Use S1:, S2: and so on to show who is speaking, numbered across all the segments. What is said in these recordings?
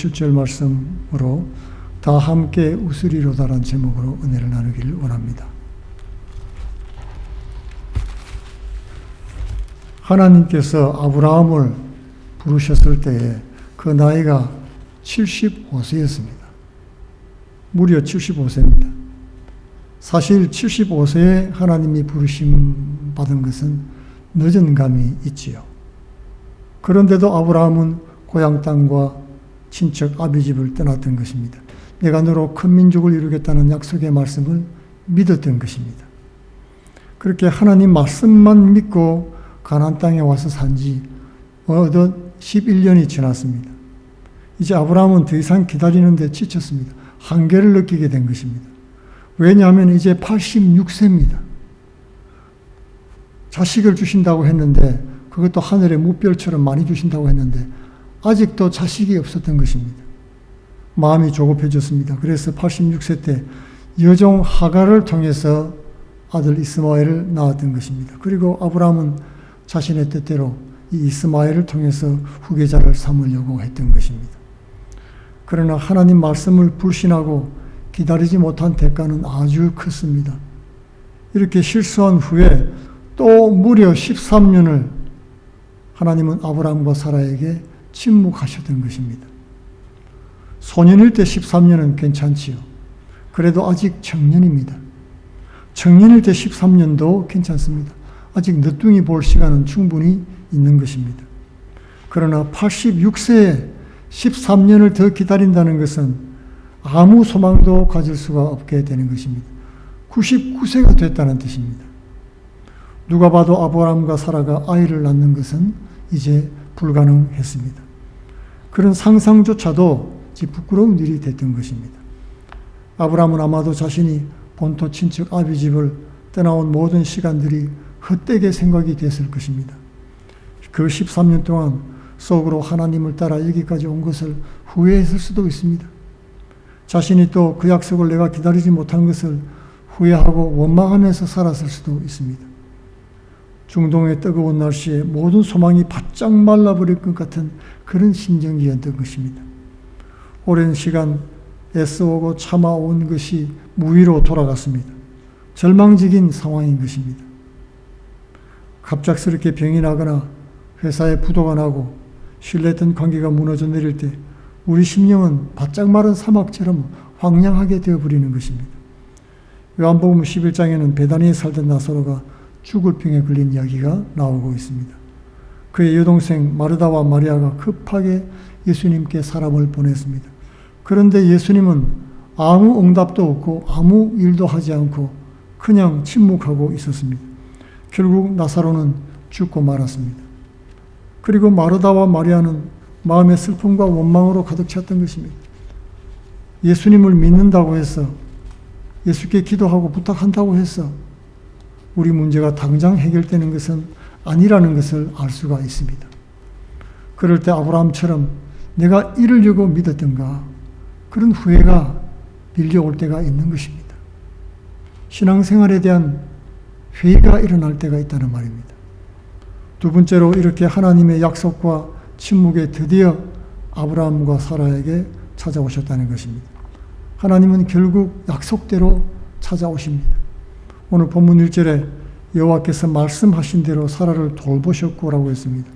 S1: 17절 말씀으로 다 함께 웃으리로다라는 제목으로 은혜를 나누기를 원합니다. 하나님께서 아브라함을 부르셨을 때에 그 나이가 75세였습니다. 무려 75세입니다. 사실 75세에 하나님이 부르심 받은 것은 늦은 감이 있지요. 그런데도 아브라함은 고향 땅과 친척 아비집을 떠났던 것입니다. 내가 너로 큰 민족을 이루겠다는 약속의 말씀을 믿었던 것입니다. 그렇게 하나님 말씀만 믿고 가나안 땅에 와서 산지 어느덧 11년이 지났습니다. 이제 아브라함은 더 이상 기다리는데 지쳤습니다. 한계를 느끼게 된 것입니다. 왜냐하면 이제 86세입니다. 자식을 주신다고 했는데 그것도 하늘의 무별처럼 많이 주신다고 했는데 아직도 자식이 없었던 것입니다. 마음이 조급해졌습니다. 그래서 86세 때 여종 하갈을 통해서 아들 이스마엘을 낳았던 것입니다. 그리고 아브라함은 자신의 뜻대로 이 이스마엘을 통해서 후계자를 삼으려고 했던 것입니다. 그러나 하나님 말씀을 불신하고 기다리지 못한 대가는 아주 컸습니다. 이렇게 실수한 후에 또 무려 13년을 하나님은 아브라함과 사라에게 침묵하셨던 것입니다. 소년일 때 13년은 괜찮지요. 그래도 아직 청년입니다. 청년일 때 13년도 괜찮습니다. 아직 늦둥이 볼 시간은 충분히 있는 것입니다. 그러나 86세에 13년을 더 기다린다는 것은 아무 소망도 가질 수가 없게 되는 것입니다. 99세가 됐다는 뜻입니다. 누가 봐도 아브라함과 사라가 아이를 낳는 것은 이제 불가능했습니다. 그런 상상조차도 부끄러운 일이 됐던 것입니다. 아브라함은 아마도 자신이 본토 친척 아비집을 떠나온 모든 시간들이 헛되게 생각이 됐을 것입니다. 그 13년 동안 속으로 하나님을 따라 여기까지 온 것을 후회했을 수도 있습니다. 자신이 또 그 약속을 내가 기다리지 못한 것을 후회하고 원망하면서 살았을 수도 있습니다. 중동의 뜨거운 날씨에 모든 소망이 바짝 말라버릴 것 같은 그런 심정이었던 것입니다. 오랜 시간 애써오고 참아온 것이 무위로 돌아갔습니다. 절망적인 상황인 것입니다. 갑작스럽게 병이 나거나 회사에 부도가 나고 신뢰했던 관계가 무너져 내릴 때 우리 심령은 바짝 마른 사막처럼 황량하게 되어버리는 것입니다. 요한복음 11장에는 베다니에 살던 나사로가 죽을 병에 걸린 이야기가 나오고 있습니다. 그의 여동생 마르다와 마리아가 급하게 예수님께 사람을 보냈습니다. 그런데 예수님은 아무 응답도 없고 아무 일도 하지 않고 그냥 침묵하고 있었습니다. 결국 나사로는 죽고 말았습니다. 그리고 마르다와 마리아는 마음의 슬픔과 원망으로 가득 찼던 것입니다. 예수님을 믿는다고 해서 예수께 기도하고 부탁한다고 해서 우리 문제가 당장 해결되는 것은 아니라는 것을 알 수가 있습니다. 그럴 때 아브라함처럼 내가 이루려고 믿었던가 그런 후회가 밀려올 때가 있는 것입니다. 신앙생활에 대한 회의가 일어날 때가 있다는 말입니다. 두 번째로 이렇게 하나님의 약속과 침묵에 드디어 아브라함과 사라에게 찾아오셨다는 것입니다. 하나님은 결국 약속대로 찾아오십니다. 오늘 본문 1절에 여호와께서 말씀하신 대로 사라를 돌보셨고라고 했습니다.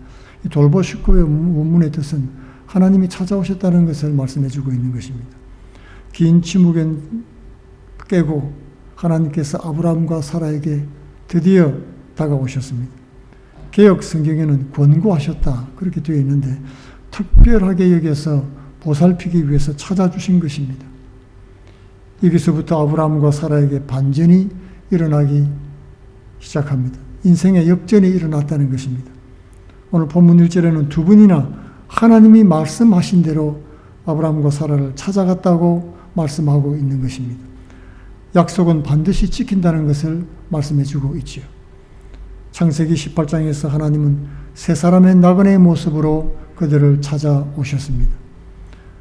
S1: 이 돌보셨고의 원문의 뜻은 하나님이 찾아오셨다는 것을 말씀해주고 있는 것입니다. 긴 침묵은 깨고 하나님께서 아브라함과 사라에게 드디어 다가오셨습니다. 개역 성경에는 권고하셨다 그렇게 되어 있는데 특별하게 여기서 보살피기 위해서 찾아주신 것입니다. 여기서부터 아브라함과 사라에게 반전이 일어나기 시작합니다. 인생의 역전이 일어났다는 것입니다. 오늘 본문 1절에는 두 분이나 하나님이 말씀하신 대로 아브라함과 사라를 찾아갔다고 말씀하고 있는 것입니다. 약속은 반드시 지킨다는 것을 말씀해주고 있지요. 창세기 18장에서 하나님은 세 사람의 나그네의 모습으로 그들을 찾아오셨습니다.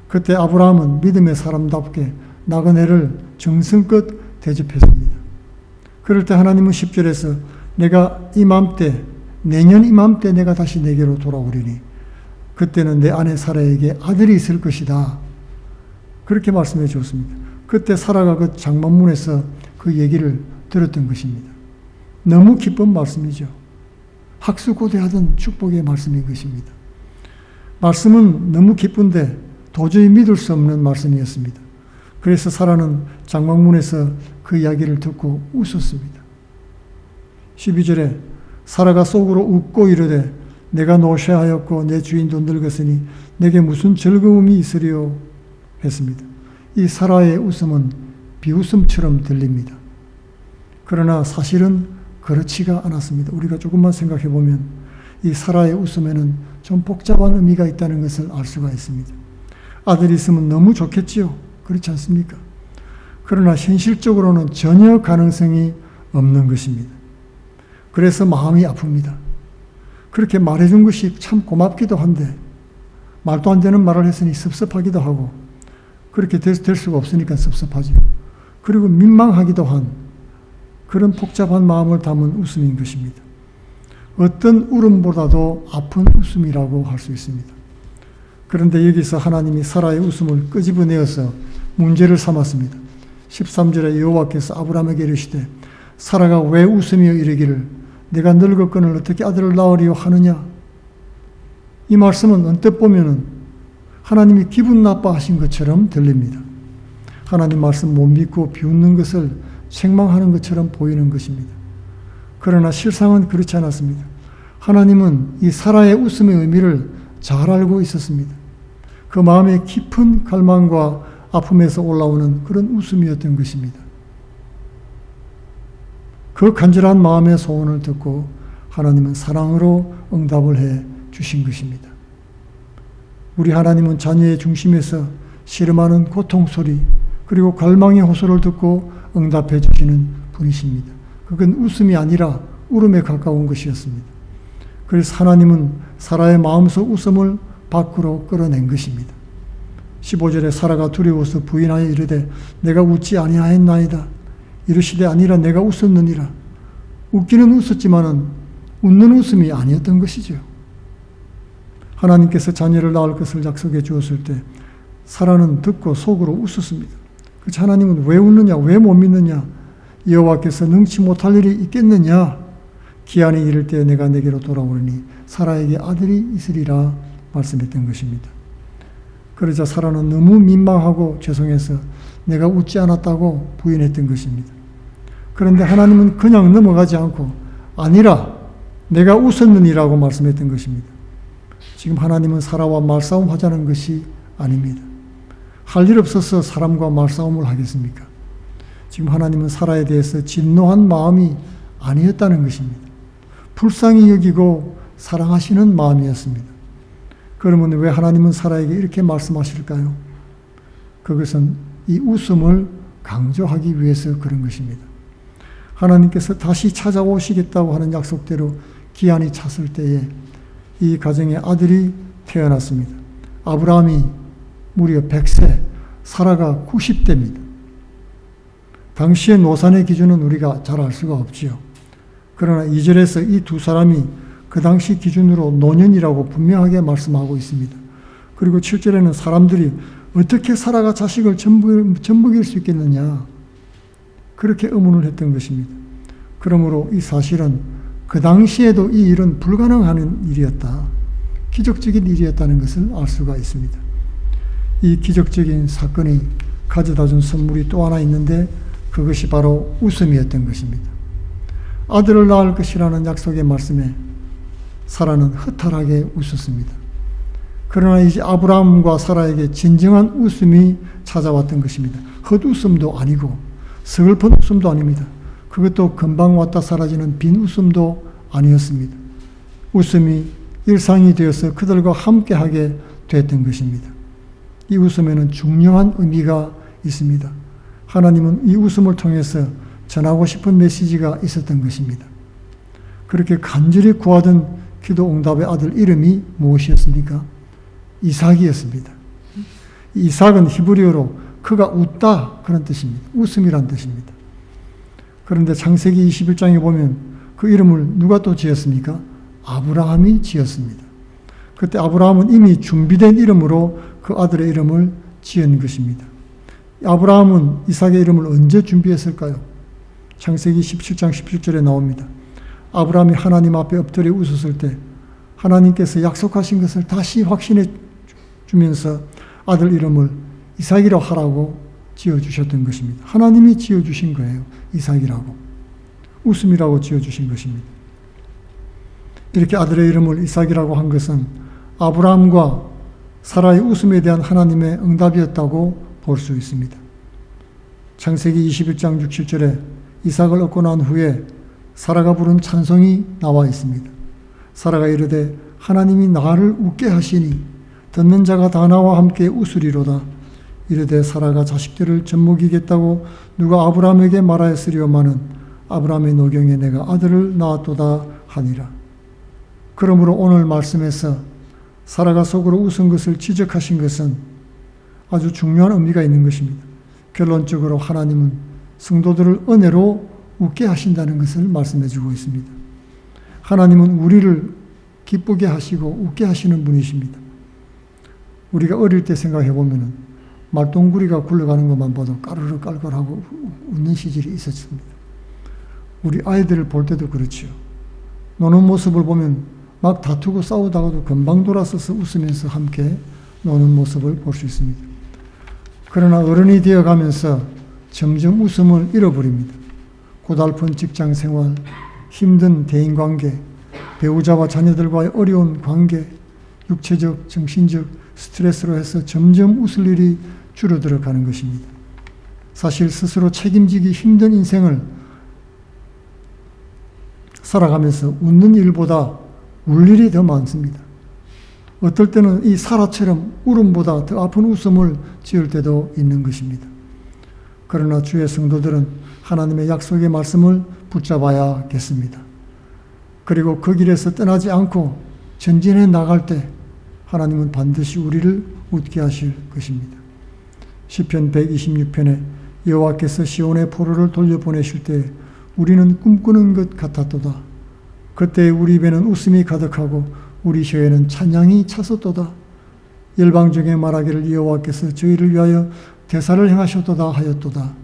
S1: 그때 아브라함은 믿음의 사람답게 나그네를 정성껏 대접했습니다. 그럴 때 하나님은 10절에서 내가 이맘때 내년 이맘때 내가 다시 내게로 돌아오리니 그때는 내 아내 사라에게 아들이 있을 것이다. 그렇게 말씀해 주었습니다. 그때 사라가 그 장막문에서 그 얘기를 들었던 것입니다. 너무 기쁜 말씀이죠. 학수고대하던 축복의 말씀인 것입니다. 말씀은 너무 기쁜데 도저히 믿을 수 없는 말씀이었습니다. 그래서 사라는 장막문에서 그 이야기를 듣고 웃었습니다. 12절에 사라가 속으로 웃고 이르되 내가 노쇠하였고 내 주인도 늙었으니 내게 무슨 즐거움이 있으리요 했습니다. 이 사라의 웃음은 비웃음처럼 들립니다. 그러나 사실은 그렇지가 않았습니다. 우리가 조금만 생각해 보면 이 사라의 웃음에는 좀 복잡한 의미가 있다는 것을 알 수가 있습니다. 아들이 있으면 너무 좋겠지요. 그렇지 않습니까? 그러나 현실적으로는 전혀 가능성이 없는 것입니다. 그래서 마음이 아픕니다. 그렇게 말해준 것이 참 고맙기도 한데 말도 안 되는 말을 했으니 섭섭하기도 하고 그렇게 될 수가 없으니까 섭섭하죠. 그리고 민망하기도 한 그런 복잡한 마음을 담은 웃음인 것입니다. 어떤 울음보다도 아픈 웃음이라고 할 수 있습니다. 그런데 여기서 하나님이 사라의 웃음을 끄집어내어서 문제를 삼았습니다. 13절에 여호와께서 아브라함에게 이르시되 사라가 왜 웃으며 이르기를 내가 늙었거늘 어떻게 아들을 낳으리요 하느냐. 이 말씀은 언뜻 보면은 하나님이 기분 나빠하신 것처럼 들립니다. 하나님 말씀 못 믿고 비웃는 것을 책망하는 것처럼 보이는 것입니다. 그러나 실상은 그렇지 않았습니다. 하나님은 이 사라의 웃음의 의미를 잘 알고 있었습니다. 그 마음의 깊은 갈망과 아픔에서 올라오는 그런 웃음이었던 것입니다. 그 간절한 마음의 소원을 듣고 하나님은 사랑으로 응답을 해 주신 것입니다. 우리 하나님은 자녀의 중심에서 씨름하는 고통 소리 그리고 갈망의 호소를 듣고 응답해 주시는 분이십니다. 그건 웃음이 아니라 울음에 가까운 것이었습니다. 그래서 하나님은 사라의 마음속 웃음을 밖으로 끌어낸 것입니다. 15절에 사라가 두려워서 부인하여 이르되 내가 웃지 아니하였나이다. 이르시되 아니라 내가 웃었느니라. 웃기는 웃었지만은 웃는 웃음이 아니었던 것이죠. 하나님께서 자녀를 낳을 것을 약속해 주었을 때 사라는 듣고 속으로 웃었습니다. 그래서 하나님은 왜 웃느냐, 왜 못 믿느냐, 여호와께서 능치 못할 일이 있겠느냐, 기한이 이를 때 내가 내게로 돌아오리니 사라에게 아들이 있으리라 말씀했던 것입니다. 그러자 사라는 너무 민망하고 죄송해서 내가 웃지 않았다고 부인했던 것입니다. 그런데 하나님은 그냥 넘어가지 않고 아니라 내가 웃었느니라고 말씀했던 것입니다. 지금 하나님은 사라와 말싸움 하자는 것이 아닙니다. 할 일 없어서 사람과 말싸움을 하겠습니까? 지금 하나님은 사라에 대해서 진노한 마음이 아니었다는 것입니다. 불쌍히 여기고 사랑하시는 마음이었습니다. 그러면 왜 하나님은 사라에게 이렇게 말씀하실까요? 그것은 이 웃음을 강조하기 위해서 그런 것입니다. 하나님께서 다시 찾아오시겠다고 하는 약속대로 기한이 찼을 때에 이 가정에 아들이 태어났습니다. 아브라함이 무려 100세, 사라가 90대입니다. 당시의 노산의 기준은 우리가 잘 알 수가 없지요. 그러나 2절에서 이 두 사람이 그 당시 기준으로 노년이라고 분명하게 말씀하고 있습니다. 그리고 7절에는 사람들이 어떻게 사라가 자식을 전부길 수 있겠느냐, 그렇게 의문을 했던 것입니다. 그러므로 이 사실은 그 당시에도 이 일은 불가능한 일이었다, 기적적인 일이었다는 것을 알 수가 있습니다. 이 기적적인 사건이 가져다준 선물이 또 하나 있는데 그것이 바로 웃음이었던 것입니다. 아들을 낳을 것이라는 약속의 말씀에 사라는 허탈하게 웃었습니다. 그러나 이제 아브라함과 사라에게 진정한 웃음이 찾아왔던 것입니다. 헛웃음도 아니고 슬픈 웃음도 아닙니다. 그것도 금방 왔다 사라지는 빈 웃음도 아니었습니다. 웃음이 일상이 되어서 그들과 함께하게 됐던 것입니다. 이 웃음에는 중요한 의미가 있습니다. 하나님은 이 웃음을 통해서 전하고 싶은 메시지가 있었던 것입니다. 그렇게 간절히 구하던 기도 응답의 아들 이름이 무엇이었습니까? 이삭이었습니다. 이삭은 히브리어로 그가 웃다, 그런 뜻입니다. 웃음이란 뜻입니다. 그런데 창세기 21장에 보면 그 이름을 누가 또 지었습니까? 아브라함이 지었습니다. 그때 아브라함은 이미 준비된 이름으로 그 아들의 이름을 지은 것입니다. 아브라함은 이삭의 이름을 언제 준비했을까요? 창세기 17장 17절에 나옵니다. 아브라함이 하나님 앞에 엎드려 웃었을 때 하나님께서 약속하신 것을 다시 확신해 주면서 아들 이름을 이삭이라고 하라고 지어주셨던 것입니다. 하나님이 지어주신 거예요. 이삭이라고. 웃음이라고 지어주신 것입니다. 이렇게 아들의 이름을 이삭이라고 한 것은 아브라함과 사라의 웃음에 대한 하나님의 응답이었다고 볼 수 있습니다. 창세기 21장 6, 7절에 이삭을 얻고 난 후에 사라가 부른 찬송이 나와 있습니다. 사라가 이르되 하나님이 나를 웃게 하시니 듣는 자가 다 나와 함께 웃으리로다. 이르되 사라가 자식들을 젖먹이겠다고 누가 아브라함에게 말하였으리오마는 아브라함의 노경에 내가 아들을 낳았도다 하니라. 그러므로 오늘 말씀에서 사라가 속으로 웃은 것을 지적하신 것은 아주 중요한 의미가 있는 것입니다. 결론적으로 하나님은 성도들을 은혜로 웃게 하신다는 것을 말씀해 주고 있습니다. 하나님은 우리를 기쁘게 하시고 웃게 하시는 분이십니다. 우리가 어릴 때 생각해 보면 말똥구리가 굴러가는 것만 봐도 까르르 깔깔하고 웃는 시절이 있었습니다. 우리 아이들을 볼 때도 그렇지요. 노는 모습을 보면 막 다투고 싸우다가도 금방 돌아서서 웃으면서 함께 노는 모습을 볼 수 있습니다. 그러나 어른이 되어가면서 점점 웃음을 잃어버립니다. 고달픈 직장 생활, 힘든 대인관계, 배우자와 자녀들과의 어려운 관계, 육체적, 정신적 스트레스로 해서 점점 웃을 일이 줄어들어 가는 것입니다. 사실 스스로 책임지기 힘든 인생을 살아가면서 웃는 일보다 울 일이 더 많습니다. 어떨 때는 이 사라처럼 울음보다 더 아픈 웃음을 지을 때도 있는 것입니다. 그러나 주의 성도들은 하나님의 약속의 말씀을 붙잡아야겠습니다. 그리고 그 길에서 떠나지 않고 전진해 나갈 때 하나님은 반드시 우리를 웃게 하실 것입니다. 시편 126편에 여호와께서 시온의 포로를 돌려보내실 때 우리는 꿈꾸는 것 같았도다. 그때 우리 입에는 웃음이 가득하고 우리 혀에는 찬양이 차섰도다. 열방 중에 말하기를 여호와께서 저희를 위하여 대사를 행하셨도다 하였도다.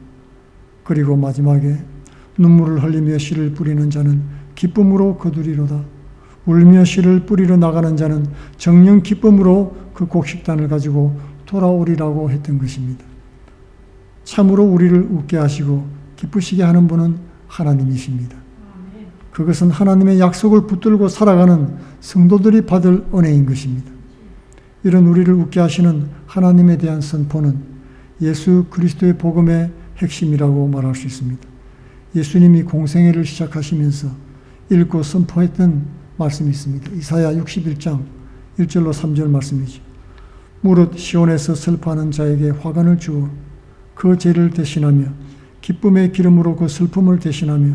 S1: 그리고 마지막에 눈물을 흘리며 씨를 뿌리는 자는 기쁨으로 거두리로다. 울며 씨를 뿌리러 나가는 자는 정령 기쁨으로 그 곡식단을 가지고 돌아오리라고 했던 것입니다. 참으로 우리를 웃게 하시고 기쁘시게 하는 분은 하나님이십니다. 그것은 하나님의 약속을 붙들고 살아가는 성도들이 받을 은혜인 것입니다. 이런 우리를 웃게 하시는 하나님에 대한 선포는 예수 그리스도의 복음의 핵심이라고 말할 수 있습니다. 예수님이 공생애를 시작하시면서 읽고 선포했던 말씀이 있습니다. 이사야 61장 1절로 3절 말씀이죠. 무릇 시온에서 슬퍼하는 자에게 화관을 주어 그 죄를 대신하며 기쁨의 기름으로 그 슬픔을 대신하며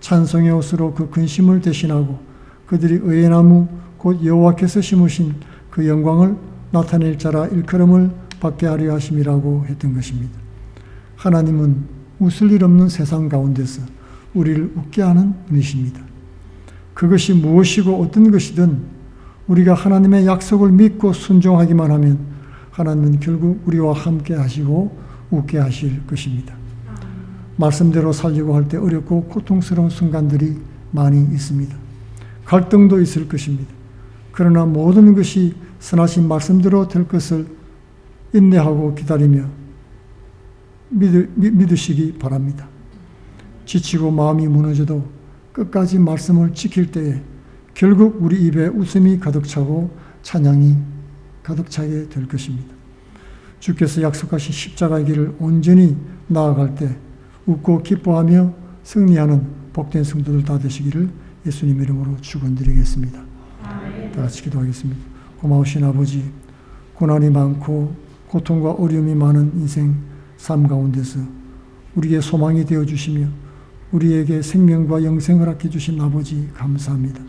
S1: 찬송의 옷으로 그 근심을 대신하고 그들이 의의 나무 곧 여호와께서 심으신 그 영광을 나타낼 자라 일컬음을 받게 하려 하심이라고 했던 것입니다. 하나님은 웃을 일 없는 세상 가운데서 우리를 웃게 하는 분이십니다. 그것이 무엇이고 어떤 것이든 우리가 하나님의 약속을 믿고 순종하기만 하면 하나님은 결국 우리와 함께 하시고 웃게 하실 것입니다. 말씀대로 살려고 할 때 어렵고 고통스러운 순간들이 많이 있습니다. 갈등도 있을 것입니다. 그러나 모든 것이 선하신 말씀대로 될 것을 인내하고 기다리며 믿으시기 바랍니다. 지치고 마음이 무너져도 끝까지 말씀을 지킬 때에 결국 우리 입에 웃음이 가득 차고 찬양이 가득 차게 될 것입니다. 주께서 약속하신 십자가의 길을 온전히 나아갈 때 웃고 기뻐하며 승리하는 복된 성도들 다 되시기를 예수님 이름으로 축원드리겠습니다. 다 같이 기도하겠습니다. 고마우신 아버지, 고난이 많고 고통과 어려움이 많은 인생 삶 가운데서 우리의 소망이 되어주시며 우리에게 생명과 영생을 허락해 주신 아버지 감사합니다.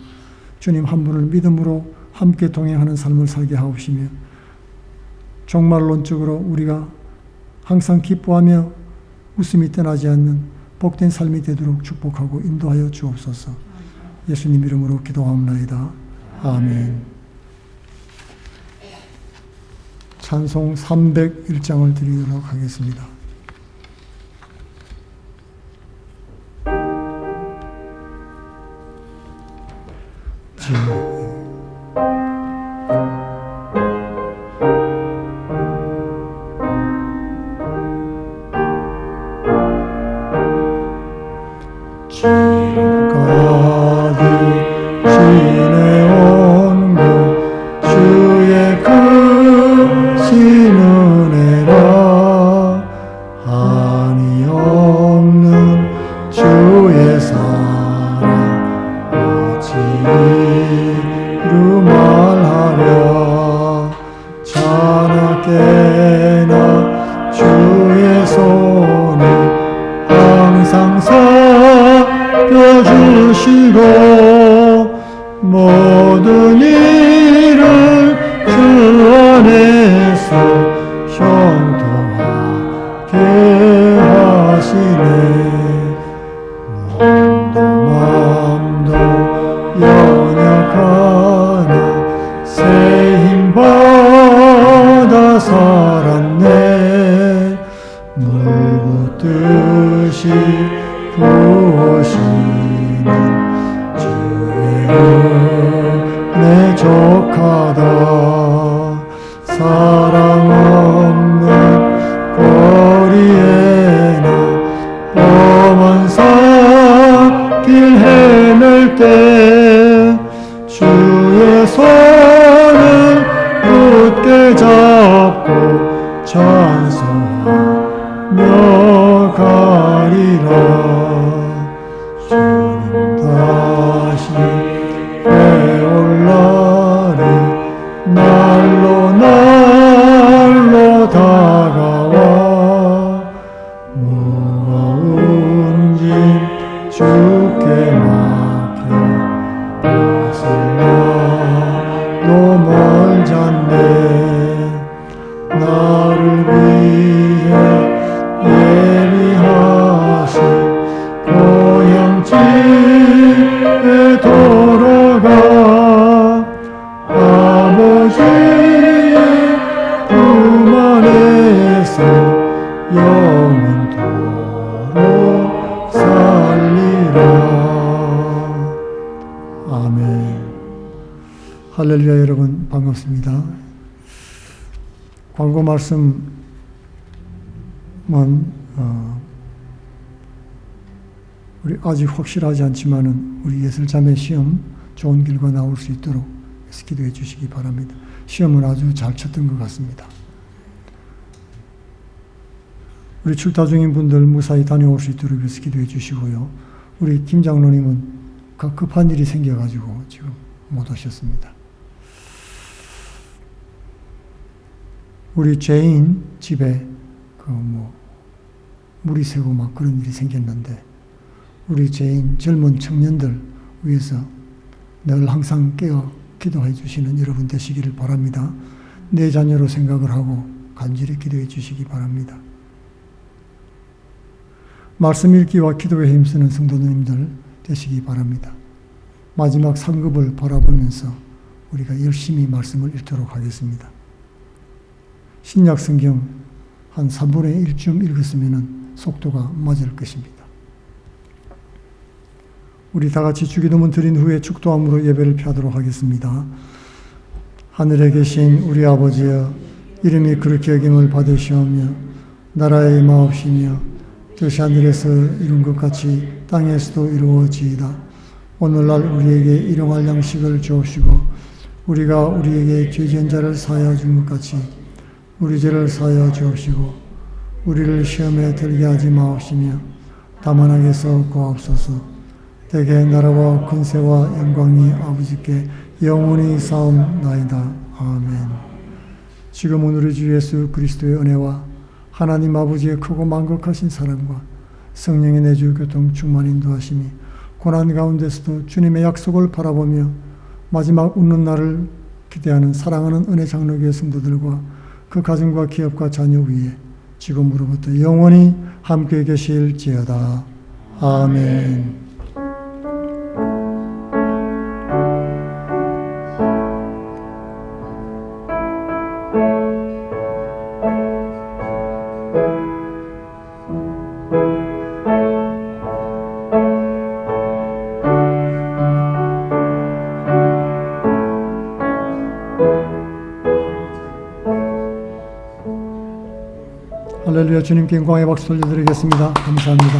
S1: 주님 한 분을 믿음으로 함께 동행하는 삶을 살게 하옵시며 종말론적으로 우리가 항상 기뻐하며 웃음이 떠나지 않는 복된 삶이 되도록 축복하고 인도하여 주옵소서. 예수님 이름으로 기도하옵나이다. 아멘. 찬송 301장을 드리도록 하겠습니다.
S2: 모든 일을 주 안에서 형통하게 하시네. 마음도 연약하나 새 힘 받아 살았네. 물 붓듯이 부으시는 내 족하다. 사랑 없는 거리에나 험한 산길 헤맬 때 주의 손을 굳게 잡고 찬송하며 가리라. 주님 다시 배올 날이 날로 다가와. 무거운 짐 주께 맡겨 벗을 나도 멀잖네. 나를 위해 예비하신 고향집에 돌아가 아버지의 품 안에서 영원토록 살리라. 아멘. 할렐루야. 여러분 반갑습니다. 광고 말씀은 우리 아직 확실하지 않지만은 우리 예슬자매 시험 좋은 결과 나올 수 있도록 기도해 주시기 바랍니다. 시험은 아주 잘 쳤던 것 같습니다. 우리 출타 중인 분들 무사히 다녀올 수 있도록 위해서 기도해 주시고요. 우리 김 장로님은 급한 일이 생겨가지고 지금 못 오셨습니다. 우리 죄인 집에 물이 새고 막 그런 일이 생겼는데 우리 죄인 젊은 청년들 위해서 늘 항상 깨어 기도해 주시는 여러분 되시기를 바랍니다. 내 자녀로 생각을 하고 간절히 기도해 주시기 바랍니다. 말씀 읽기와 기도에 힘쓰는 성도님들 되시기 바랍니다. 마지막 상급을 바라보면서 우리가 열심히 말씀을 읽도록 하겠습니다. 신약 성경 한 3분의 1쯤 읽었으면 속도가 맞을 것입니다. 우리 다 같이 주기도문 드린 후에 축도함으로 예배를 펴도록 하겠습니다. 하늘에 계신 우리 아버지여, 이름이 그렇게 여김을 받으시오며 나라의 마옵시며 뜻이 하늘에서 이룬 것 같이 땅에서도 이루어지이다. 오늘날 우리에게 일용할 양식을 주옵시고 우리가 우리에게 죄지은 자를 사하여 준 것 같이 우리 죄를 사하여 주옵시고 우리를 시험에 들게 하지 마옵시며 다만 악에서 구하옵소서. 대개 나라와 권세와 영광이 아버지께 영원히 사옵나이다. 아멘. 지금은 우리 주 예수 그리스도의 은혜와 하나님 아버지의 크고 만극하신 사랑과 성령의 내주 교통 충만 인도하심이 고난 가운데서도 주님의 약속을 바라보며 마지막 웃는 날을 기대하는 사랑하는 은혜 장로교회 성도들과 그 가정과 기업과 자녀 위에 지금으로부터 영원히 함께 계실지어다. 아멘.
S1: 할렐루야. 주님께 영광의 박수 돌려드리겠습니다. 감사합니다.